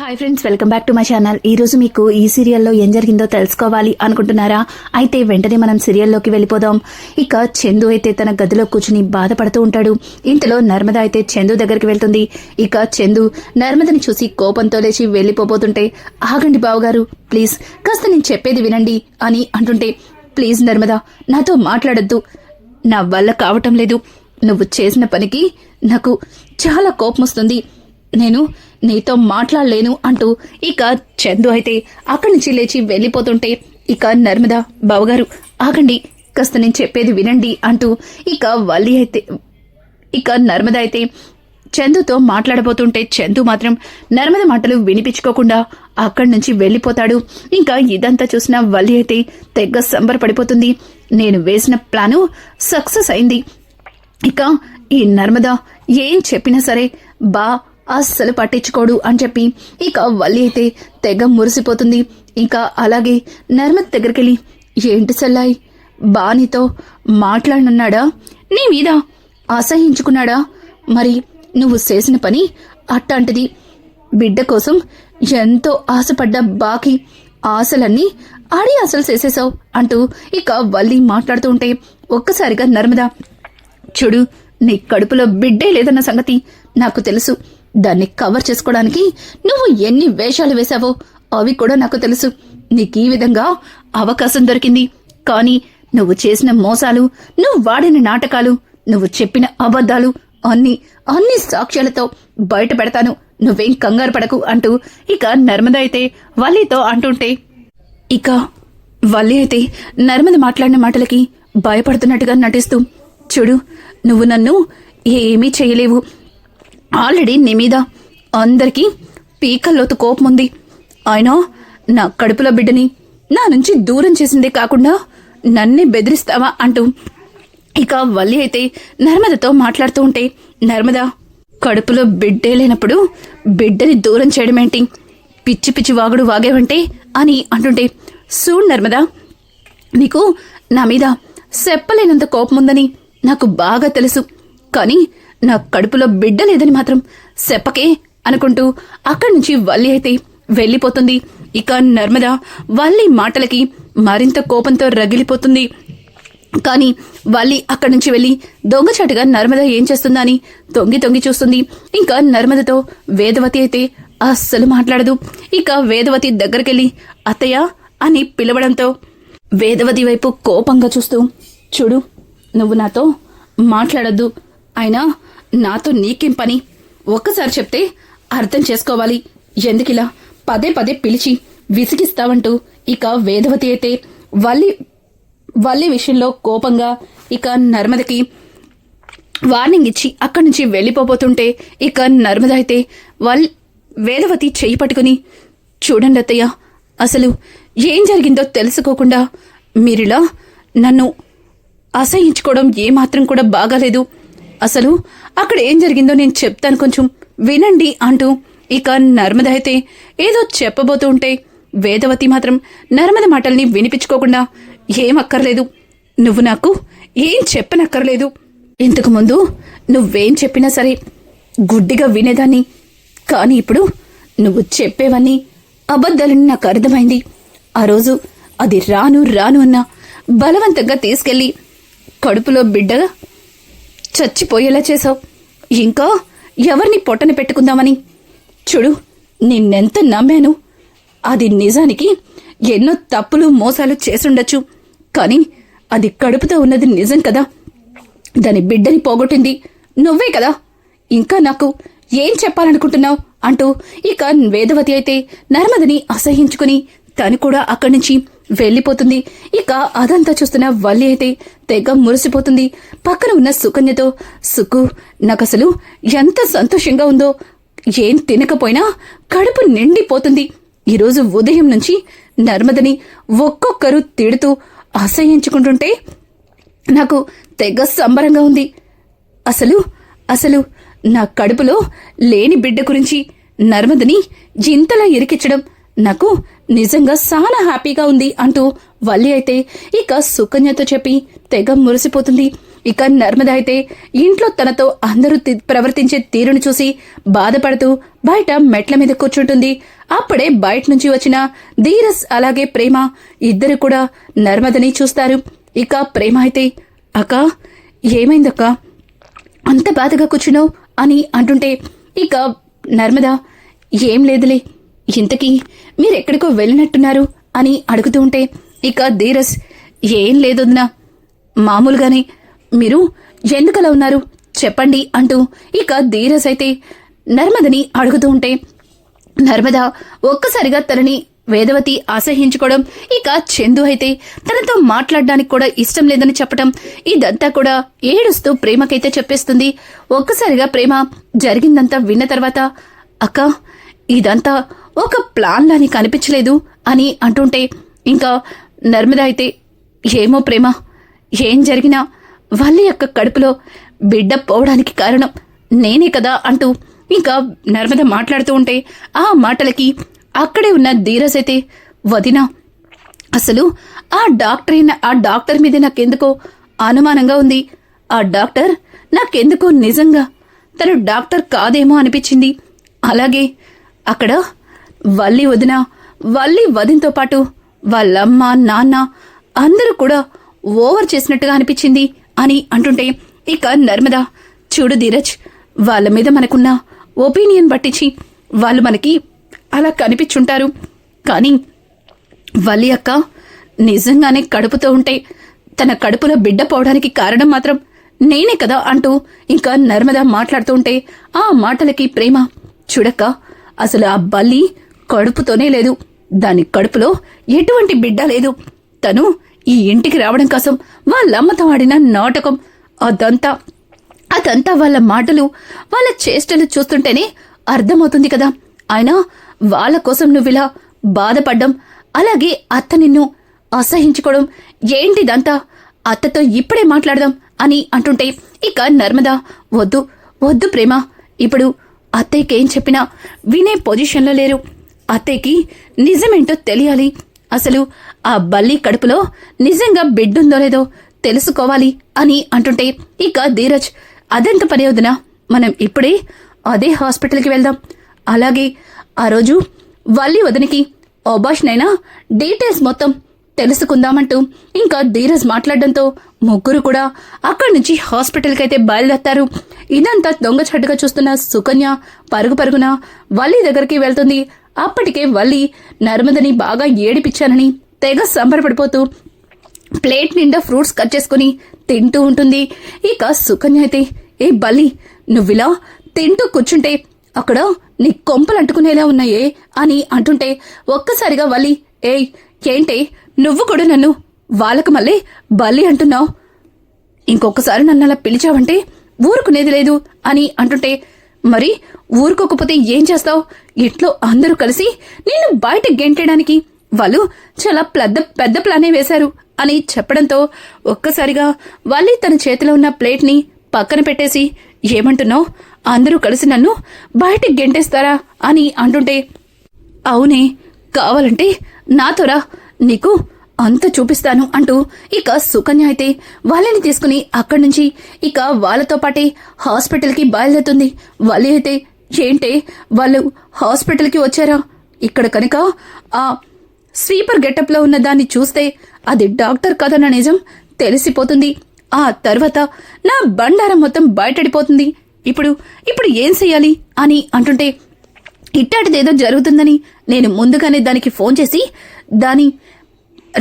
Hi friends, welcome back to my channel. ఈ రోజు మీకు ఈ సీరియల్లో ఏం జరిగిందో తెలుసుకోవాలి అనుకుంటున్నారా? అయితే వెంటనే మనం సీరియల్లోకి వెళ్ళిపోదాం. ఇక చందు అయితే తన గదిలో కూర్చుని బాధపడుతూ ఉంటాడు. ఇంతలో నర్మద అయితే చందు దగ్గరికి వెళ్తుంది. ఇక చందు నర్మదని చూసి కోపంతో లేచి వెళ్లిపోబోతుంటే, ఆగండి బావగారు, ప్లీజ్ కాస్త నేను చెప్పేది వినండి అని అంటుంటే, ప్లీజ్ నర్మద, నాతో మాట్లాడొద్దు, నా వల్ల కావటం లేదు. నువ్వు చేసిన పనికి నాకు చాలా కోపం వస్తుంది. నేను నీతో మాట్లాడలేను అంటూ ఇక చందు అయితే అక్కడి నుంచి లేచి వెళ్లిపోతుంటే, ఇక నర్మద, బావగారు ఆగండి, కాస్త నేను చెప్పేది వినండి అంటూ ఇక నర్మద అయితే చందుతో మాట్లాడబోతుంటే, చందు మాత్రం నర్మద మాటలు వినిపించుకోకుండా అక్కడి నుంచి వెళ్లిపోతాడు. ఇంకా ఇదంతా చూసిన వల్లి అయితే తెగ సంబరపడిపోతుంది. నేను వేసిన ప్లాను సక్సెస్ అయింది. ఇక ఈ నర్మద ఏం చెప్పినా సరే అస్సలు పట్టించుకోడు అని చెప్పి ఇక వల్లి అయితే తెగ మురిసిపోతుంది. ఇంకా అలాగే నర్మద దగ్గరికెళ్ళి, ఏంటి సల్లాయి, బానితో మాట్లాడనున్నాడా? నీ మీద అసహించుకున్నాడా? మరి నువ్వు చేసిన పని అట్టాంటిది. బిడ్డ కోసం ఎంతో ఆశపడ్డ బాకి ఆశలన్నీ అసలు చేసేశావు అంటూ ఇక వల్లి మాట్లాడుతూ ఉంటే, ఒక్కసారిగా నర్మద, చూడు, నీ కడుపులో బిడ్డే లేదన్న సంగతి నాకు తెలుసు. దాన్ని కవర్ చేసుకోవడానికి నువ్వు ఎన్ని వేషాలు వేశావో అవి కూడా నాకు తెలుసు. నీకీ విధంగా అవకాశం దొరికింది. కానీ నువ్వు చేసిన మోసాలు, నువ్వు వాడిన నాటకాలు, నువ్వు చెప్పిన అబద్ధాలు అన్ని సాక్ష్యాలతో బయట పెడతాను. నువ్వేం కంగారు పడకు అంటూ ఇక నర్మద అయితే వల్లితో అంటుంటే, ఇక వల్లి అయితే నర్మద మాట్లాడిన మాటలకి భయపడుతున్నట్టుగా నటిస్తూ, చూడు, నువ్వు నన్ను ఏమీ చేయలేవు. ఆల్రెడీ నీ మీద అందరికీ పీకల్లోతు కోపం ఉంది. అయినా నా కడుపులో బిడ్డని నా నుంచి దూరం చేసిందే కాకుండా నన్నే బెదిరిస్తావా అంటూ ఇక వల్లి అయితే నర్మదతో మాట్లాడుతూ ఉంటే, నర్మద, కడుపులో బిడ్డే లేనప్పుడు బిడ్డని దూరం చేయడమేంటి? పిచ్చి పిచ్చి వాగుడు వాగేవంటే అని అంటుంటే, చూడు నర్మద, నీకు నా మీద చెప్పలేనంత కోపం ఉందని నాకు బాగా తెలుసు. కానీ నా కడుపులో బిడ్డ లేదని మాత్రం చెప్పకే అనుకుంటూ అక్కడి నుంచి వల్లి అయితే వెళ్లిపోతుంది. ఇక నర్మద వల్లి మాటలకి మరింత కోపంతో రగిలిపోతుంది. కానీ వల్లి అక్కడి నుంచి వెళ్లి దొంగచాటుగా నర్మద ఏం చేస్తుందా అని తొంగి చూస్తుంది. ఇంకా నర్మదతో వేదవతి అయితే అస్సలు మాట్లాడదు. ఇక వేదవతి దగ్గరికెళ్లి, అత్తయ్య అని పిలవడంతో వేదవతి వైపు కోపంగా చూస్తూ, చూడు, నువ్వు నాతో మాట్లాడొద్దు. అయినా నాతో నీకేం పని? ఒక్కసారి చెప్తే అర్థం చేసుకోవాలి. ఎందుకిలా పదే పదే పిలిచి విసిగిస్తావంటూ ఇక వేదవతి అయితే వల్లి విషయంలో కోపంగా ఇక నర్మదకి వార్నింగ్ ఇచ్చి అక్కడి నుంచి వెళ్లిపోతుంటే, ఇక నర్మద అయితే వేదవతి చెయ్యి పట్టుకుని, చూడండి అత్తయ్య, అసలు ఏం జరిగిందో తెలుసుకోకుండా మీరిలా నన్ను అసహించుకోవడం ఏమాత్రం కూడా బాగాలేదు. అసలు అక్కడ ఏం జరిగిందో నేను చెప్తాను, కొంచెం వినండి అంటూ ఇక నర్మద అయితే ఏదో చెప్పబోతూ ఉంటే, వేదవతి మాత్రం నర్మద మాటల్ని వినిపించుకోకుండా, ఏం అక్కర్లేదు, నువ్వు నాకు ఏం చెప్పనక్కర్లేదు. ఇంతకు ముందు నువ్వేం చెప్పినా సరే గుడ్డిగా వినేదాన్ని. కానీ ఇప్పుడు నువ్వు చెప్పేవన్నీ అబద్ధాలని నాకు అర్థమైంది. ఆ రోజు అది రాను అన్నా బలవంతంగా తీసుకెళ్లి కడుపులో బిడ్డగా చచ్చిపోయేలా చేశావు. ఇంకా ఎవరిని పొట్టన పెట్టుకుందామని. చూడు, నిన్నెంత నమ్మాను. అది నిజానికి ఎన్నో తప్పులు మోసాలు చేసుండొచ్చు. కానీ అది కడుపుతో ఉన్నది నిజం కదా. దాని బిడ్డని పోగొట్టింది నువ్వే కదా. ఇంకా నాకు ఏం చెప్పాలనుకుంటున్నావు అంటూ ఇక వేదవతి అయితే నర్మదని అసహించుకుని తను కూడా అక్కడి నుంచి వెళ్లిపోతుంది. ఇక అదంతా చూస్తున్న వల్లి అయితే తెగ మురిసిపోతుంది. పక్కన ఉన్న సుకన్యతో, సుక్కు, నాకసలు ఎంత సంతోషంగా ఉందో. ఏం తినకపోయినా కడుపు నిండిపోతుంది. ఈరోజు ఉదయం నుంచి నర్మదని ఒక్కొక్కరు తిడుతూ అసహించుకుంటుంటే నాకు తెగ సంబరంగా ఉంది. అసలు నా కడుపులో లేని బిడ్డ గురించి నర్మదని ఇంతలా ఇరికించడం నాకు నిజంగా చాలా హ్యాపీగా ఉంది అంటూ వల్లి అయితే ఇక సుకన్యతో చెప్పి తెగ మురిసిపోతుంది. ఇక నర్మద అయితే ఇంట్లో తనతో అందరూ ప్రవర్తించే తీరును చూసి బాధపడుతూ బయట మెట్ల మీద కూర్చుంటుంది. అప్పుడే బయట నుంచి వచ్చిన ధీరస్ అలాగే ప్రేమ ఇద్దరు కూడా నర్మదని చూస్తారు. ఇక ప్రేమ అయితే, అక్క ఏమైందక్క అంత బాధగా కూర్చున్నావు అని అంటుంటే, ఇక నర్మద ఏం లేదులే, ఇంతకీ మీరెక్కడికో వెళ్ళినట్టున్నారు అని అడుగుతూ ఉంటే, ఇక ధీరస్ ఏం లేదొదినా, మామూలుగానే, మీరు ఎందుకలా ఉన్నారు చెప్పండి అంటూ ఇక ధీరస్ అయితే నర్మదని అడుగుతూ ఉంటే, నర్మద ఒక్కసారిగా తనని వేదవతి అసహించుకోవడం, ఇక చందు అయితే తనతో మాట్లాడడానికి కూడా ఇష్టం లేదని చెప్పటం, ఇదంతా కూడా ఏడుస్తూ ప్రేమకైతే చెప్పేస్తుంది. ఒక్కసారిగా ప్రేమ జరిగిందంతా విన్న తర్వాత, అక్క ఇదంతా ఒక ప్లాన్ లాని కనిపించలేదు అని అంటుంటే, ఇంకా నర్మద అయితే, ఏమో ప్రేమ, ఏం జరిగినా వల్లి యొక్క కడుపులో బిడ్డ పోవడానికి కారణం నేనే కదా అంటూ ఇంకా నర్మద మాట్లాడుతూ ఉంటే, ఆ మాటలకి అక్కడే ఉన్న ధీరస్ అయితే, వదినా అసలు ఆ డాక్టర్ మీద నాకెందుకో అనుమానంగా ఉంది. ఆ డాక్టర్ నాకెందుకో నిజంగా తను డాక్టర్ కాదేమో అనిపించింది. అలాగే అక్కడ వల్లి వదినతో పాటు వాళ్ళమ్మ నాన్న అందరూ కూడా ఓవర్ చేసినట్టుగా అనిపించింది అని అంటుంటే, ఇక నర్మద, చూడు ధీరజ్, వాళ్ళ మీద మనకున్న ఒపీనియన్ పట్టించి వాళ్ళు మనకి అలా కనిపించుంటారు, కానీ వల్లి అక్క నిజంగానే కడుపుతో ఉంటే తన కడుపులో బిడ్డ పోవడానికి కారణం మాత్రం నేనే కదా అంటూ ఇంకా నర్మద మాట్లాడుతూ ఉంటే, ఆ మాటలకి ప్రేమ, చూడక్క అసలు ఆ బల్లి కడుపుతోనే లేదు, దాని కడుపులో ఎటువంటి బిడ్డ లేదు, తను ఈ ఇంటికి రావడం కోసం వాళ్ళమ్మతో ఆడిన నాటకం, అదంతా వాళ్ళ మాటలు వాళ్ళ చేష్టలు చూస్తుంటేనే అర్థమవుతుంది కదా. అయినా వాళ్ళ కోసం నువ్విలా బాధపడ్డం, అలాగే అత్త నిన్ను అసహించుకోవడం ఏంటిదంతా, అత్తతో ఇప్పుడే మాట్లాడదాం అని అంటుంటే, ఇక నర్మద, వద్దు ప్రేమ, ఇప్పుడు అత్తయ్యకేం చెప్పినా వినే పొజిషన్లో లేరు, అత్తయ్యకి నిజమేంటో తెలియాలి, అసలు ఆ బల్లి కడుపులో నిజంగా బిడ్డుందో లేదో తెలుసుకోవాలి అని అంటుంటే, ఇక ధీరజ్, అదెంత పని వదినా, మనం ఇప్పుడే అదే హాస్పిటల్కి వెళ్దాం, అలాగే ఆ రోజు వల్లి వదినికి ఆపరేషన్ అయినా డీటెయిల్స్ మొత్తం తెలుసుకుందామంటూ ఇంకా ధీరజ్ మాట్లాడడంతో ముగ్గురు కూడా అక్కడి నుంచి హాస్పిటల్కి అయితే బయలుదేరతారు. ఇదంతా దొంగచాటుగా చూస్తున్న సుకన్య పరుగున వల్లి దగ్గరికి వెళ్తుంది. అప్పటికే వల్లి నర్మదని బాగా ఏడిపించానని తెగ సంబరపడిపోతూ ప్లేట్ నిండా ఫ్రూట్స్ కట్ చేసుకుని తింటూ ఉంటుంది. ఇక సుకన్య అయితే, ఏ బల్లి, నువ్విలా తింటూ కూర్చుంటే అక్కడ నీ కొంపలు అంటుకునేలా ఉన్నాయే అని అంటుంటే, ఒక్కసారిగా వల్లి, ఏంటే నువ్వు కూడా నన్ను వాళ్ళకు మళ్ళీ బల్లి అంటున్నావు, ఇంకొకసారి నన్ను అలా పిలిచావంటే ఊరుకునేది లేదు అని అంటుంటే, మరి ఊరుకోకపోతే ఏం చేస్తావు, ఇంట్లో అందరూ కలిసి నిన్ను బయట గెంటేయడానికి వాళ్ళు చాలా పెద్ద ప్లానే వేశారు అని చెప్పడంతో ఒక్కసారిగా వల్లి తన చేతిలో ఉన్న ప్లేట్ని పక్కన పెట్టేసి, ఏమంటున్నావు, అందరూ కలిసి నన్ను బయటికి గెంటేస్తారా అని అంటుంటే, అవునే, కావాలంటే నాతోరా, నీకు అంత చూపిస్తాను అంటూ ఇక సుకన్య అయితే వాళ్ళని తీసుకుని అక్కడి నుంచి ఇక వాళ్ళతో పాటే హాస్పిటల్కి బయలుదేరుతుంది. వల్లి అయితే, ఏంటే వాళ్ళు హాస్పిటల్కి వచ్చారా, ఇక్కడ కనుక ఆ స్వీపర్ గెటప్ లో ఉన్న దాన్ని చూస్తే అది డాక్టర్ కదన్న నిజం తెలిసిపోతుంది, ఆ తర్వాత నా బండారం మొత్తం బయటడిపోతుంది, ఇప్పుడు ఏం చెయ్యాలి అని అంటుంటే, ఇట్టాటిదేదో జరుగుతుందని నేను ముందుగానే దానికి ఫోన్ చేసి దాని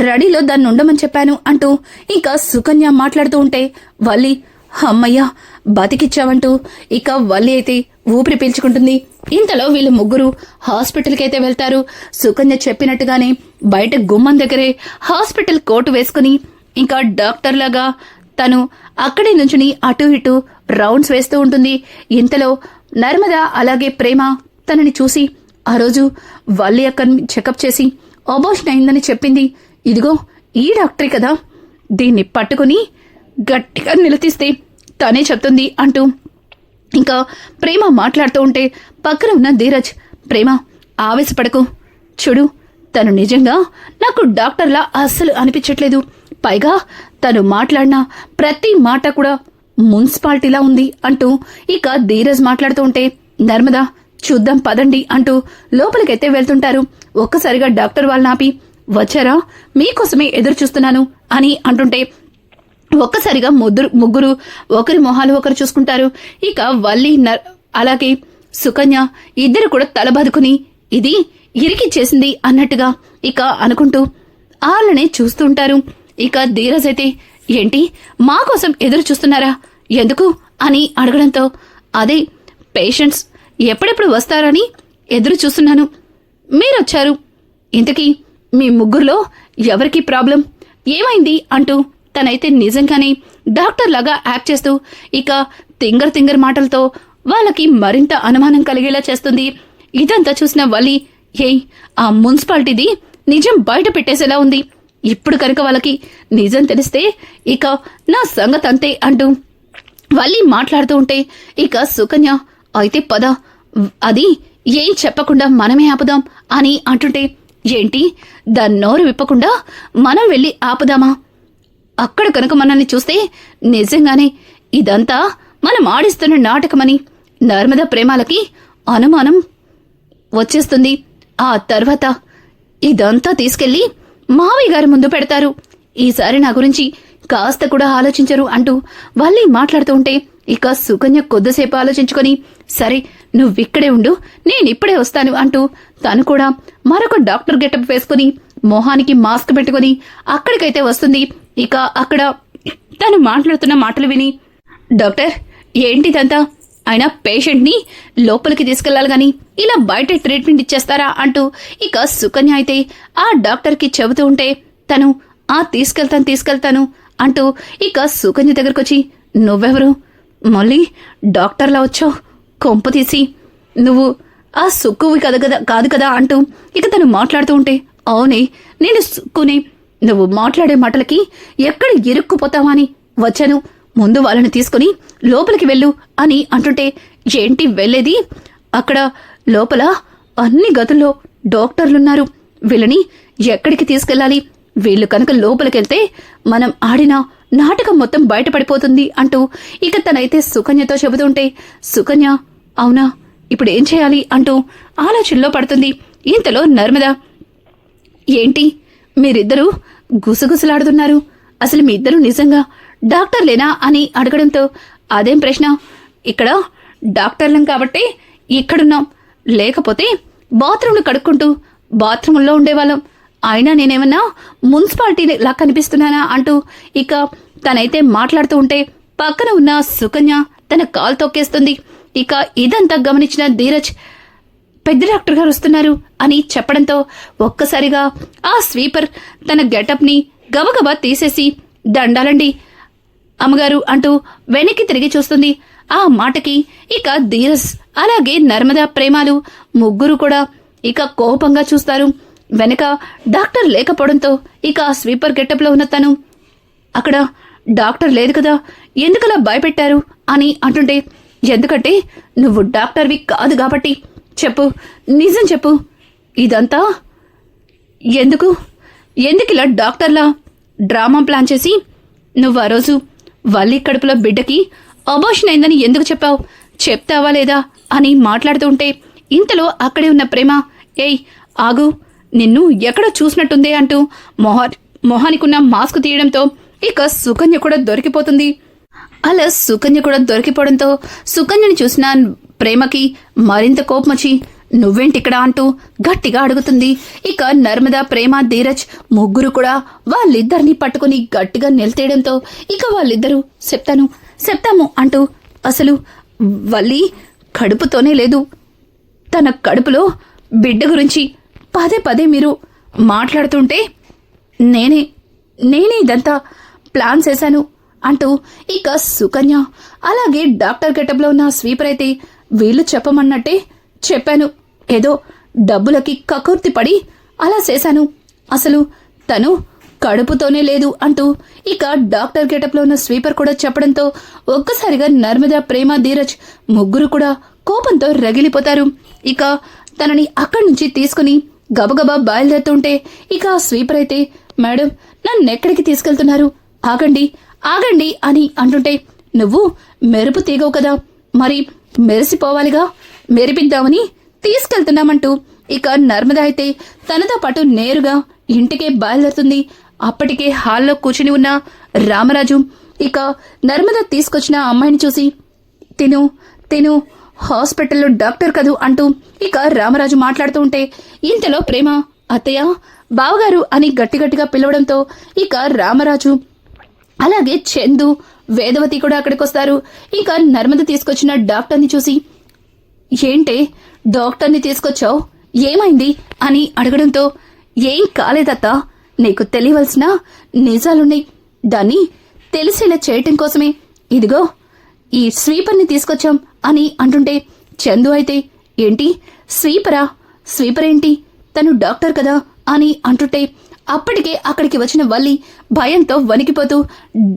రెడీలో దాన్ని ఉండమని చెప్పాను అంటూ ఇంకా సుకన్య మాట్లాడుతూ ఉంటే, వల్లి, అమ్మయ్యా బతికిచ్చావంటూ ఇక వల్లి అయితే ఊపిరి పీల్చుకుంటుంది. ఇంతలో వీళ్ళు ముగ్గురు హాస్పిటల్కి అయితే వెళ్తారు. సుకన్య చెప్పినట్టుగానే బయట గుమ్మం దగ్గరే హాస్పిటల్ కోటు వేసుకుని ఇంకా డాక్టర్ లాగా తను అక్కడే నుంచుని అటు ఇటు రౌండ్స్ వేస్తూ ఉంటుంది. ఇంతలో నర్మద అలాగే ప్రేమ తనని చూసి, ఆ రోజు వల్లి అక్కని చెకప్ చేసి ఆపరేషన్ అయిందని చెప్పింది, ఇదిగో ఈ డాక్టరే కదా, దీన్ని పట్టుకుని గట్టిగా నిలదీస్తే తనే చెప్తుంది అంటూ ఇంకా ప్రేమ మాట్లాడుతూ ఉంటే పక్కన ఉన్న ధీరజ్, ప్రేమ ఆవేశపడకు, చూడు తను నిజంగా నాకు డాక్టర్లా అస్సలు అనిపించట్లేదు, పైగా తను మాట్లాడిన ప్రతి మాట కూడా మున్సిపాలిటీలా ఉంది అంటూ ఇక ధీరజ్ మాట్లాడుతూ ఉంటే నర్మద చూద్దాం పదండి అంటూ లోపలికైతే వెళ్తుంటారు. ఒక్కసారిగా డాక్టర్ వాళ్ళని ఆపి వచ్చారా, మీకోసమే ఎదురు చూస్తున్నాను అని అంటుంటే ఒక్కసారిగా ముగ్గురు ఒకరి మొహాలు ఒకరు చూసుకుంటారు. ఇక వల్లి అలాగే సుకన్య ఇద్దరు కూడా తలబాదుకుని ఇది ఇరికిచ్చేసింది అన్నట్టుగా ఇక అనుకుంటూ వాళ్ళనే చూస్తుంటారు. ఇక ధీరజ్ అయితే ఏంటి మా కోసం ఎదురు చూస్తున్నారా, ఎందుకు అని అడగడంతో అదే పేషెంట్స్ ఎప్పుడెప్పుడు వస్తారని ఎదురు చూస్తున్నాను, మీరొచ్చారు, ఇంతకీ మీ ముగ్గురులో ఎవరికి ప్రాబ్లం, ఏమైంది అంటూ తనైతే నిజంగానే డాక్టర్ లాగా యాక్ట్ చేస్తూ ఇక తింగర్ మాటలతో వాళ్ళకి మరింత అనుమానం కలిగేలా చేస్తుంది. ఇదంతా చూసిన వల్లి ఆ మున్సిపాలిటీది నిజం బయట పెట్టేసేలా ఉంది, ఇప్పుడు కనుక వాళ్ళకి నిజం తెలిస్తే ఇక నా సంగతి అంతే అంటూ వల్లి మాట్లాడుతూ ఉంటే ఇక సుకన్య అయితే పద అది ఏం చెప్పకుండా మనమే ఆపుదాం అని అంటుంటే ఏంటి దాని నోరు విప్పకుండా మనం వెళ్ళి ఆపుదామా, అక్కడ కనుక మనల్ని చూస్తే నిజంగానే ఇదంతా మనం ఆడిస్తున్న నాటకమని నర్మద ప్రేమాలకి అనుమానం వచ్చేస్తుంది. ఆ తర్వాత ఇదంతా తీసుకెళ్లి మావయ్య గారి ముందు పెడతారు, ఈసారి నా గురించి కాస్త కూడా ఆలోచించరు అంటూ వల్లి మాట్లాడుతూ ఉంటే ఇక సుకన్య కొద్దిసేపు ఆలోచించుకొని సరే నువ్విక్కడే ఉండు, నేనిప్పుడే వస్తాను అంటూ తను కూడా మరొక డాక్టర్ గెటప్ వేసుకుని మొహానికి మాస్క్ పెట్టుకుని అక్కడికైతే వస్తుంది. ఇక అక్కడ తను మాట్లాడుతున్న మాటలు విని డాక్టర్ ఏంటిదంతా, ఆయన పేషెంట్ని లోపలికి తీసుకెళ్లాలి గాని ఇలా బయట ట్రీట్మెంట్ ఇచ్చేస్తారా అంటూ ఇక సుకన్య అయితే ఆ డాక్టర్కి చెబుతూ ఉంటే తను తీసుకెళ్తాను అంటూ ఇక సుకన్య దగ్గరకొచ్చి నువ్వెవరు, మళ్ళీ డాక్టర్లా వచ్చావు, కొంప తీసి నువ్వు ఆ సుక్కువి కాదు కదా అంటూ ఇక తను మాట్లాడుతూ ఉంటే అవునే నేను సుక్కుని, నువ్వు మాట్లాడే మాటలకి ఎక్కడ ఇరుక్కుపోతావా అని వచ్చాను, ముందు వాళ్ళని తీసుకుని లోపలికి వెళ్ళు అని అంటుంటే ఏంటి వెళ్ళేది, అక్కడ లోపల అన్ని గదుల్లో డాక్టర్లున్నారు, వీళ్ళని ఎక్కడికి తీసుకెళ్ళాలి, వీళ్ళు కనుక లోపలికెళ్తే మనం ఆడిన నాటకం మొత్తం బయటపడిపోతుంది అంటూ ఇక తనైతే సుకన్యతో చెబుతుంటే సుకన్య అవునా ఇప్పుడు ఏం చేయాలి అంటూ ఆలోచనలో పడుతుంది. ఇంతలో నర్మద ఏంటి మీరిద్దరూ గుసగుసలాడుతున్నారు, అసలు మీ ఇద్దరు నిజంగా డాక్టర్లేనా అని అడగడంతో అదేం ప్రశ్న, ఇక్కడ డాక్టర్లం కాబట్టి ఇక్కడున్నాం, లేకపోతే బాత్రూంలు కడుక్కుంటూ బాత్రూంలో ఉండేవాళ్ళం, అయినా నేనేమన్నా మున్సిపాలిటీలా కనిపిస్తున్నానా అంటూ ఇక తనైతే మాట్లాడుతూ ఉంటే పక్కన ఉన్న సుకన్య తన కాలు తొక్కేస్తుంది. ఇక ఇదంతా గమనించిన ధీరజ్ పెద్ద డాక్టర్ గారు వస్తున్నారు అని చెప్పడంతో ఒక్కసారిగా ఆ స్వీపర్ తన గెటప్ ని గబగబా తీసేసి దండాలండి అమ్మగారు అంటూ వెనక్కి తిరిగి చూస్తుంది. ఆ మాటకి ఇక ధీరజ్ అలాగే నర్మదా ప్రేమాలు ముగ్గురు కూడా ఇక కోపంగా చూస్తారు. వెనక డాక్టర్ లేకపోవడంతో ఇక ఆ స్వీపర్ గెటప్ లో ఉన్న తను అక్కడ డాక్టర్ లేదు కదా ఎందుకలా భయపెట్టారు అని అంటుంటే ఎందుకంటే నువ్వు డాక్టర్వి కాదు కాబట్టి చెప్పు, నిజం చెప్పు, ఇదంతా ఎందుకు ఇలా డాక్టర్లా డ్రామా ప్లాన్ చేసి నువ్వు ఆ రోజు వల్లి కడుపులో బిడ్డకి అబార్షన్ అయిందని ఎందుకు చెప్పావు, చెప్తావా లేదా అని మాట్లాడుతూ ఉంటే ఇంతలో అక్కడే ఉన్న ప్రేమ ఏయ్ ఆగు, నిన్ను ఎక్కడో చూసినట్టుందే అంటూ మొహానికున్న మాస్క్ తీయడంతో ఇక సుకన్య కూడా దొరికిపోతుంది. అలా సుకన్య కూడా దొరికిపోవడంతో సుకన్యని చూసిన ప్రేమకి మరింత కోపం వచ్చి నువ్వేంటిక్కడ అంటూ గట్టిగా అడుగుతుంది. ఇక నర్మదా ప్రేమ ధీరజ్ ముగ్గురు కూడా వాళ్ళిద్దరిని పట్టుకుని గట్టిగా నిలతేయడంతో ఇక వాళ్ళిద్దరూ చెప్తాము అంటూ అసలు వల్లి కడుపుతోనే లేదు, తన కడుపులో బిడ్డ గురించి పదే మీరు మాట్లాడుతుంటే నేనే ఇదంతా ప్లాన్ చేశాను అంటూ ఇక సుకన్య అలాగే డాక్టర్ గెటప్లో ఉన్న స్వీపర్ అయితే వీళ్ళు చెప్పమన్నట్టే చెప్పాను, ఏదో డబ్బులకి కకుర్తి పడి అలా చేశాను, అసలు తను కడుపుతోనే లేదు అంటూ ఇక డాక్టర్ గెటప్లో ఉన్న స్వీపర్ కూడా చెప్పడంతో ఒక్కసారిగా నర్మదా ప్రేమ ధీరజ్ ముగ్గురు కూడా కోపంతో రగిలిపోతారు. ఇక తనని అక్కడి నుంచి తీసుకుని గబగబా బయలుదేరుతుంటే ఇక ఆ స్వీపర్ అయితే మేడం నన్నెక్కడికి తీసుకెళ్తున్నారు? ఆగండి ఆగండి అని అంటుంటే, నువ్వు మెరుపు తీగవు కదా, మరి మెరిసిపోవాలిగా, మెరిపిద్దామని తీసుకెళ్తున్నామంటూ ఇక నర్మద అయితే తనతో పాటు నేరుగా ఇంటికే బయలుదేరుతుంది. అప్పటికే హాల్లో కూర్చుని ఉన్న రామరాజు ఇక నర్మద తీసుకొచ్చిన అమ్మాయిని చూసి, తిను హాస్పిటల్లో డాక్టర్ కదూ అంటూ ఇక రామరాజు మాట్లాడుతూ ఉంటే, ఇంతలో ప్రేమ అత్తయ్య బావగారు అని గట్టిగట్టిగా పిలవడంతో ఇక రామరాజు అలాగే చందు వేదవతి కూడా అక్కడికొస్తారు. ఇక నర్మద తీసుకొచ్చిన డాక్టర్ని చూసి, ఏంటే డాక్టర్ని తీసుకొచ్చావు, ఏమైంది అని అడగడంతో, ఏం కాలేదత్తా, నీకు తెలియవలసిన నిజాలున్నాయి, దాన్ని తెలిసేలా చేయటం కోసమే ఇదిగో ఈ స్వీపర్ని తీసుకొచ్చాం అని అంటుంటే, చందు అయితే ఏంటి స్వీపర్ ఏంటి, తను డాక్టర్ కదా అని అంటుంటే, అప్పటికే అక్కడికి వచ్చిన వల్లి భయంతో వణికిపోతూ,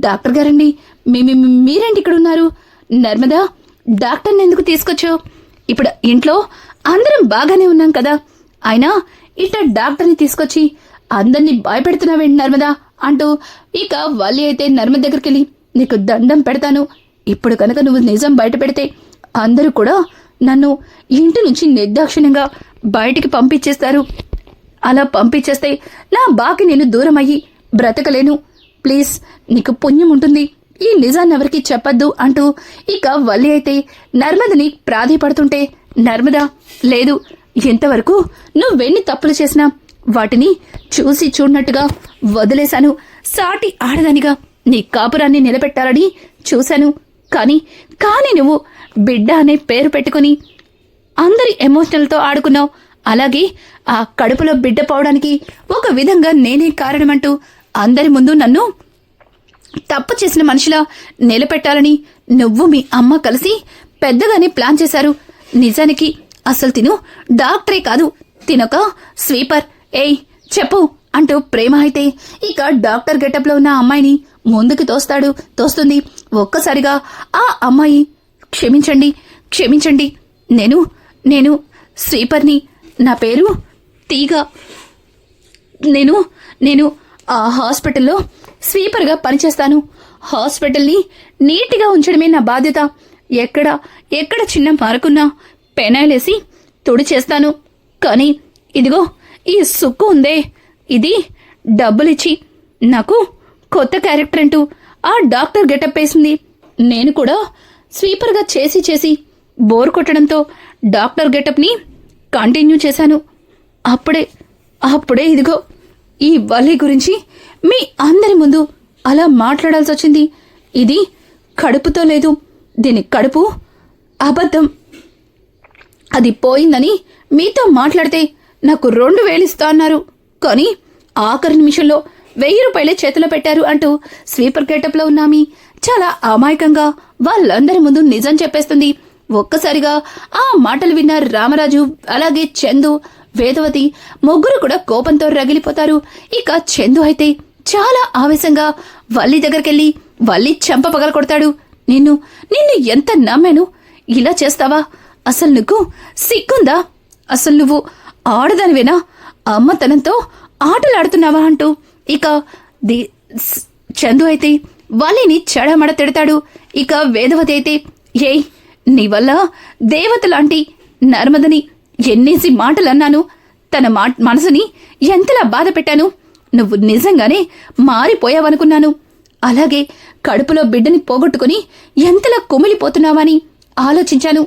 డాక్టర్ గారండి, మీరేంటి ఇక్కడ ఉన్నారు? నర్మదా డాక్టర్ని ఎందుకు తీసుకొచ్చావు? ఇప్పుడు ఇంట్లో అందరం బాగానే ఉన్నాం కదా, అయినా ఇట్లా డాక్టర్ని తీసుకొచ్చి అందరినీ భయపెడుతున్నావేంటి నర్మదా అంటూ ఇక వల్లి అయితే నర్మద దగ్గరికి వెళ్ళి, నీకు దండం పెడతాను, ఇప్పుడు కనుక నువ్వు నిజం బయట పెడితే అందరూ కూడా నన్ను ఇంటి నుంచి నిర్దాక్షిణ్యంగా బయటికి పంపించేస్తారు. అలా పంపించేస్తే నా బాకి నేను దూరం అయ్యి బ్రతకలేను. ప్లీజ్, నీకు పుణ్యం ఉంటుంది, ఈ నిజాన్ని ఎవరికి చెప్పద్దు అంటూ ఇక వల్లి అయితే నర్మదని ప్రాధేయపడుతుంటే, నర్మద లేదు, ఎంతవరకు నువ్వెన్ని తప్పులు చేసినా వాటిని చూసి చూడనట్టుగా వదిలేశాను. సాటి ఆడదానిగా నీ కాపురాన్ని నిలబెట్టాలని చూశాను. కానీ నువ్వు బిడ్డ అనే పేరు పెట్టుకుని అందరి ఎమోషనల్తో ఆడుకున్నావు. అలాగే ఆ కడుపులో బిడ్డ పోవడానికి ఒక విధంగా నేనే కారణమంటూ అందరి ముందు నన్ను తప్పు చేసిన మనిషిలా నిలబెట్టాలని నువ్వు మీ అమ్మ కలిసి పెద్దగానే ప్లాన్ చేశారు. నిజానికి అసలు తిను డాక్టరే కాదు, తినొక స్వీపర్. ఏయ్ చెప్పు అంటూ ప్రేమ అయితే ఇక డాక్టర్ గెటప్ లో ఉన్న అమ్మాయిని ముందుకు తోస్తుంది. ఒక్కసారిగా ఆ అమ్మాయి, క్షమించండి, నేను స్వీపర్ని, నా పేరు తీగ, నేను ఆ హాస్పిటల్లో స్వీపర్గా పనిచేస్తాను. హాస్పిటల్ని నీట్గా ఉంచడమే నా బాధ్యత. ఎక్కడ చిన్న మార్కున్నా పెనాయిలేసి తుడిచేస్తాను. కానీ ఇదిగో ఈ సుక్కు ఉందే, ఇది డబ్బులిచ్చి నాకు కొత్త క్యారెక్టర్ అంటూ ఆ డాక్టర్ గెటప్ వేసింది. నేను కూడా స్వీపర్గా చేసి బోర్ కొట్టడంతో డాక్టర్ గెటప్ని కంటిన్యూ చేశాను. అప్పుడే ఇదిగో ఈ వల్లి గురించి మీ అందరి ముందు అలా మాట్లాడాల్సి వచ్చింది. ఇది కడుపుతో లేదు, దీని కడుపు అబద్ధం. అది పోయిందని మీతో మాట్లాడితే నాకు 2000 ఇస్తా అన్నారు. కానీ ఆఖరి నిమిషంలో 1000 రూపాయలే చేతిలో పెట్టారు అంటూ స్వీపర్ గెటప్ లో ఉన్నామి చాలా అమాయకంగా వాళ్ళందరి ముందు నిజం చెప్పేస్తుంది. ఒక్కసారిగా ఆ మాటలు విన్న రామరాజు అలాగే చందు వేదవతి ముగ్గురు కూడా కోపంతో రగిలిపోతారు. ఇక చందు అయితే చాలా ఆవేశంగా వల్లి దగ్గరికెళ్ళి వల్లి చెంప పగల కొడతాడు. నిన్ను ఎంత నమ్మాను, ఇలా చేస్తావా? అసలు నీకు సిగ్గుందా? అసలు నువ్వు ఆడదానివేనా? అమ్మతనంతో ఆటలాడుతున్నావా అంటూ ఇక చందు అయితే వల్లిని చెడమడ తిడతాడు. ఇక వేదవతి అయితే, ఏయ్ నీ వల్ల దేవత లాంటి నర్మదని ఎన్నేసి మాటలన్నాను, తన మనసుని ఎంతలా బాధ పెట్టాను. నువ్వు నిజంగానే మారిపోయావనుకున్నాను. అలాగే కడుపులో బిడ్డని పోగొట్టుకుని ఎంతలా కుమిలిపోతున్నావని ఆలోచించాను.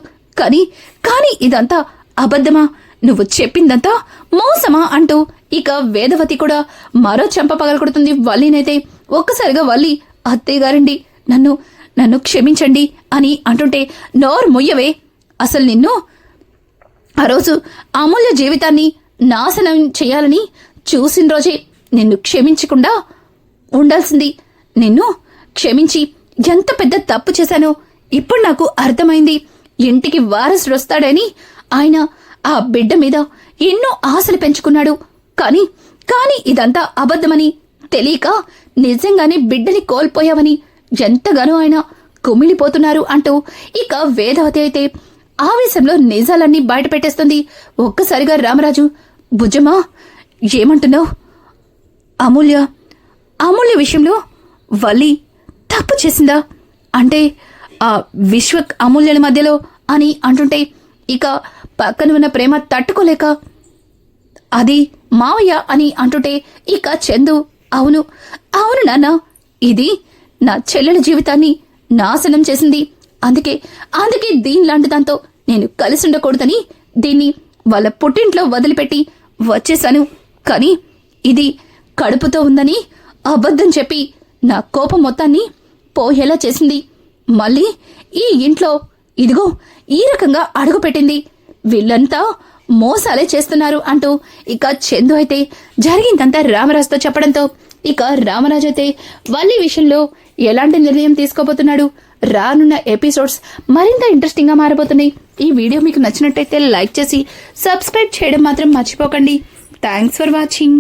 కానీ ఇదంతా అబద్ధమా? నువ్వు చెప్పిందంతా మోసమా అంటూ ఇక వేదవతి కూడా మరో చెంప పగలకొడుతుంది వల్లినైతే. ఒక్కసారిగా వల్లి, అత్తయ్య గారండి, నన్ను క్షమించండి అని అంటుంటే, నోరు ముయ్యవే, అసలు నిన్ను ఆ రోజు అమూల్య జీవితాన్ని నాశనం చేయాలని చూసిన రోజే నిన్ను క్షమించకుండా ఉండాల్సింది. నిన్ను క్షమించి ఎంత పెద్ద తప్పు చేశానో ఇప్పుడు నాకు అర్థమైంది. ఇంటికి వారసుడు వస్తాడని ఆయన ఆ బిడ్డ మీద ఎన్నో ఆశలు పెంచుకున్నాడు. కానీ ఇదంతా అబద్ధమని తెలియక నిజంగానే బిడ్డని కోల్పోయావని ఎంతగానో ఆయన కుమిలిపోతున్నారు అంటూ ఇక వేదవతి అయితే ఆవేశంలో నిజాలన్నీ బయట పెట్టేస్తుంది. ఒక్కసారిగా రామరాజు, బుజ్జమ్మా ఏమంటున్నావు? అమూల్య విషయంలో వల్లి తప్పు చేసిందా అంటే ఆ విశ్వక్ అమూల్యల మధ్యలో అని అంటుంటే ఇక పక్కన ఉన్న ప్రేమ తట్టుకోలేక అది మావయ్య అని అంటుంటే ఇక చందు అవును అవును నాన్న, ఇది నా చెల్లెల జీవితాన్ని నాశనం చేసింది. అందుకే దీనిలాంటి దాంతో నేను కలిసి ఉండకూడదని దీన్ని వాళ్ళ పుట్టింట్లో వదిలిపెట్టి వచ్చేశాను. కానీ ఇది కడుపుతో ఉందని అబద్ధం చెప్పి నా కోపం మొత్తాన్ని పోయేలా చేసింది. మళ్ళీ ఈ ఇంట్లో ఇదిగో ఈ రకంగా అడుగుపెట్టింది. వీళ్ళంతా మోసాలే చేస్తున్నారు అంటూ ఇక చందు అయితే జరిగిందంతా రామరాజుతో చెప్పడంతో ఇక రామరాజు అయితే వల్లి విషయంలో ఎలాంటి నిర్ణయం తీసుకోబోతున్నాడు, రానున్న ఎపిసోడ్స్ మరింత ఇంట్రెస్టింగ్ గా మారబోతున్నాయి. ఈ వీడియో మీకు నచ్చినట్టయితే లైక్ చేసి సబ్స్క్రైబ్ చేయడం మాత్రం మర్చిపోకండి. Thanks for watching.